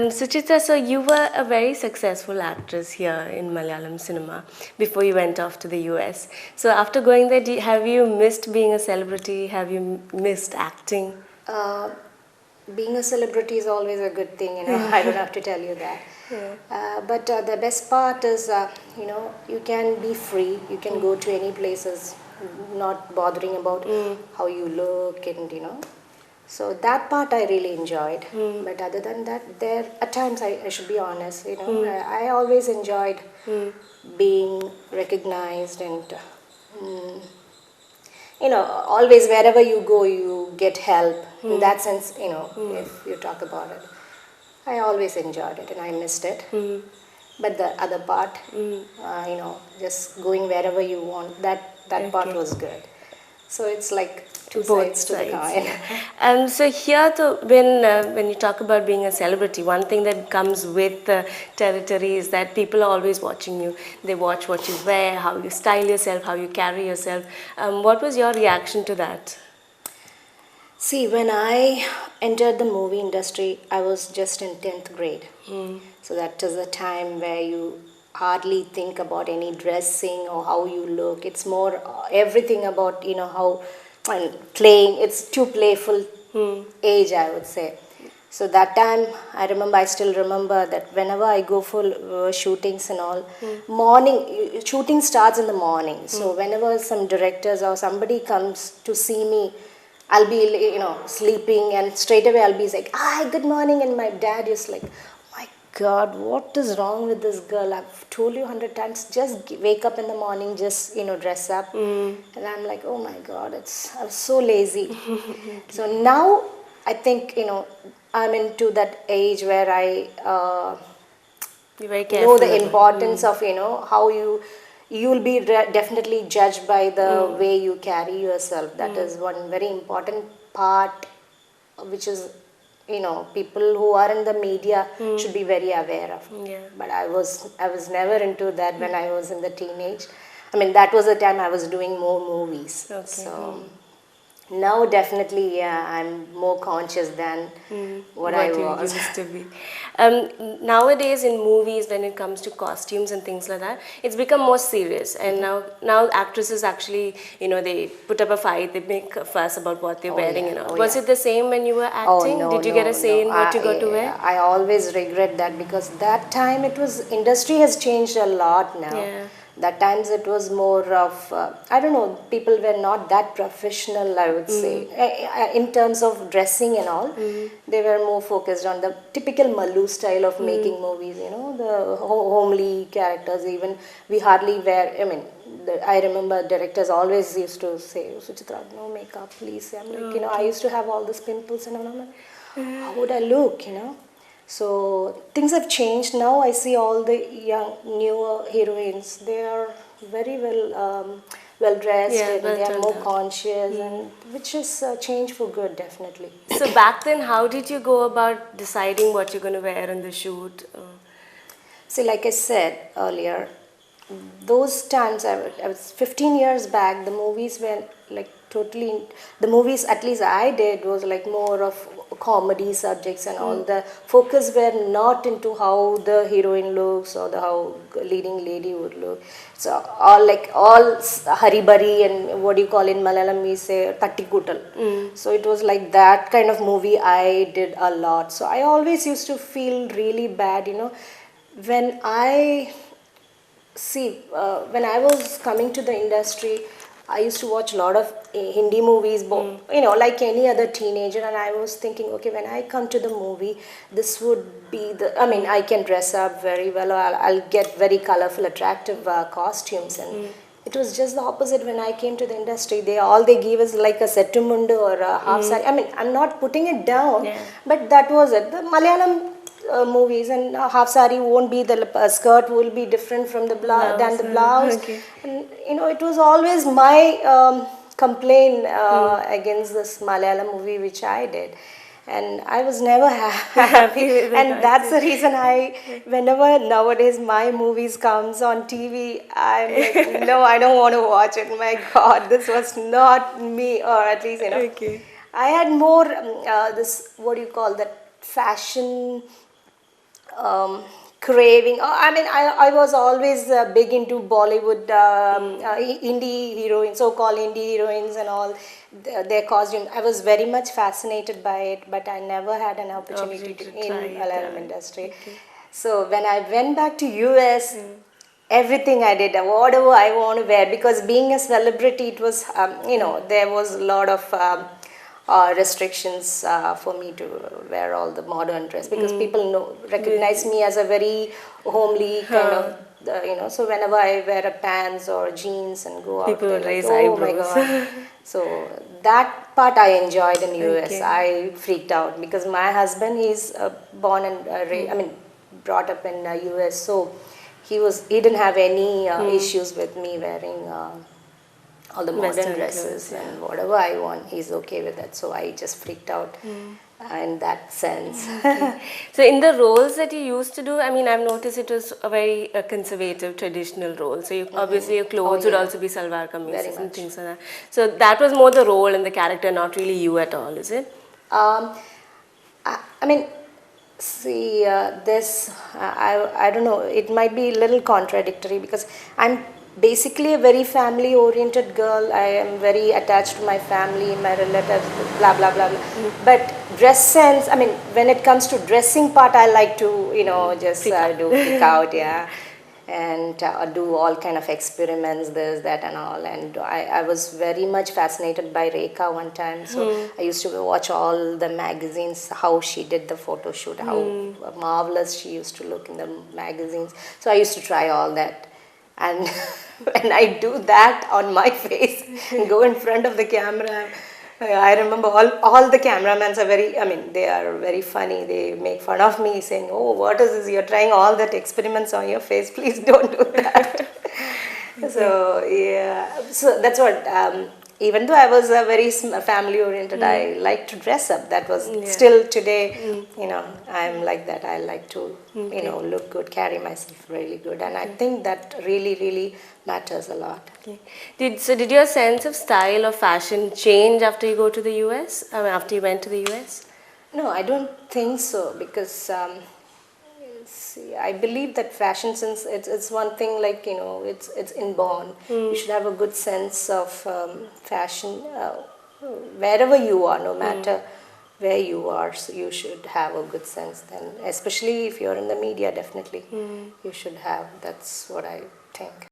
Suchitra, so you were a very successful actress here in Malayalam cinema before you went off to the US. So after going there, have you missed being a celebrity? Have you missed acting? Being a celebrity is always a good thing, I don't have to tell you that. Yeah. But the best part is, you can be free, you can go to any places, not bothering about how you look and. So that part I really enjoyed. But other than that, at times I should be honest, I always enjoyed being recognized and, always wherever you go, you get help. In that sense, if you talk about it, I always enjoyed it and I missed it. But the other part, just going wherever you want, that part was good. So it's like two sides to the coin. So here, when you talk about being a celebrity, one thing that comes with the territory is that people are always watching you. They watch what you wear, how you style yourself, how you carry yourself. What was your reaction to that? See, when I entered the movie industry, I was just in 10th grade. So that was a time where you hardly think about any dressing or how you look. It's more everything about, how playing. It's too playful age, I would say. So that time, I still remember that whenever I go for shootings and all, shooting starts in the morning. So whenever some directors or somebody comes to see me, I'll be, sleeping and straight away I'll be like, hi, good morning. And my dad is like, God, what is wrong with this girl? I've told you 100 times, just wake up in the morning, just, dress up. And I'm like, oh my God, I'm so lazy. So now I think, I'm into that age where I know the importance of, how you'll be definitely judged by the way you carry yourself. That is one very important part, which is, people who are in the media should be very aware of. Yeah. But I was never into that when I was in the teenage. That was the time I was doing more movies. Okay. So now definitely, I'm more conscious than what I was. Used to be. Nowadays in movies, when it comes to costumes and things like that, it's become more serious. And now actresses actually, they put up a fight, they make a fuss about what they're wearing and all. Was it the same when you were acting? No, Did you get a say in what you got to wear? I always regret that because that time industry has changed a lot now. Yeah. That times it was more of, people were not that professional, I would say. In terms of dressing and all, they were more focused on the typical Mallu style of making movies, the homely characters. Even we hardly wear, I remember directors always used to say, Suchitra, no makeup, please. I'm like, I used to have all these pimples and I'm like, how would I look, So things have changed. Now I see all the newer heroines. They are very well dressed and they are more conscious, and which is a change for good, definitely. So back then, how did you go about deciding what you're going to wear on the shoot? See, like I said earlier, those times I was 15 years back. The movies were like totally. The movies, at least I did, was like more of comedy subjects and all. The focus were not into how the heroine looks or how leading lady would look. So all haribari and what do you call in Malayalam we say tattikutal. So it was like that kind of movie I did a lot. So I always used to feel really bad, when I when I was coming to the industry. I used to watch a lot of Hindi movies, like any other teenager, and I was thinking, okay, when I come to the movie, this would be I can dress up very well, or I'll get very colorful, attractive costumes, and it was just the opposite when I came to the industry. They give us like a settumundu or a half sari. I'm not putting it down, but that was it. The Malayalam movies and half sari won't be the skirt will be different from the than the blouse. Okay. And it was always my complaint against this Malayalam movie which I did, and I was never happy with and that's the reason whenever nowadays my movies comes on TV, I'm like, no, I don't want to watch it. My God, this was not me, or at least Okay. I had more this, what do you call that, fashion craving. I mean, I was always big into Bollywood indie heroines, so-called indie heroines and all, their costume. I was very much fascinated by it, but I never had an opportunity to in try it, Malayalam industry. So when I went back to US, everything I did, whatever I want to wear, because being a celebrity, it was, there was a lot of restrictions for me to wear all the modern dress, because people recognize me as a very homely kind of, so whenever I wear a pants or jeans and go out, People they're would like, raise oh my eyebrows. God. So that part I enjoyed in US. Okay. I freaked out because my husband, he's born and brought up in US, so he didn't have any issues with me wearing all the modern Western dresses, clothes, yeah. and whatever I want, he's okay with that. So I just freaked out in that sense. So in the roles that you used to do, I mean, I've noticed it was a very conservative, traditional role. So obviously your clothes would yeah. also be salwar Very kameezes and much. things like that. So that was more the role and the character, not really you at all, is it? I mean, see, I don't know, it might be a little contradictory, because I'm basically a very family oriented girl. I am very attached to my family, my relatives, blah blah blah blah. But dress sense, I mean, when it comes to dressing part, I like to just do freak out, yeah, and do all kind of experiments, this, that and all. And I was very much fascinated by Rekha one time, so I used to watch all the magazines, how she did the photo shoot, how marvelous she used to look in the magazines. So I used to try all that, and when I do that on my face and go in front of the camera, I remember all the cameramans are they are very funny. They make fun of me, saying, oh, what is this? You're trying all that experiments on your face. Please don't do that. So, yeah. So that's what, even though I was a very family oriented, I like to dress up. That was still today, I'm like that. I like to, look good, carry myself really good. And I think that really, really matters a lot. Okay. Did your sense of style or fashion change after you go to the US? I mean, after you went to the US? No, I don't think so, because see, I believe that fashion sense, it's one thing, like it's inborn. You should have a good sense of fashion wherever you are, no matter where you are. So you should have a good sense then, especially if you're in the media. Definitely, you should have. That's what I think.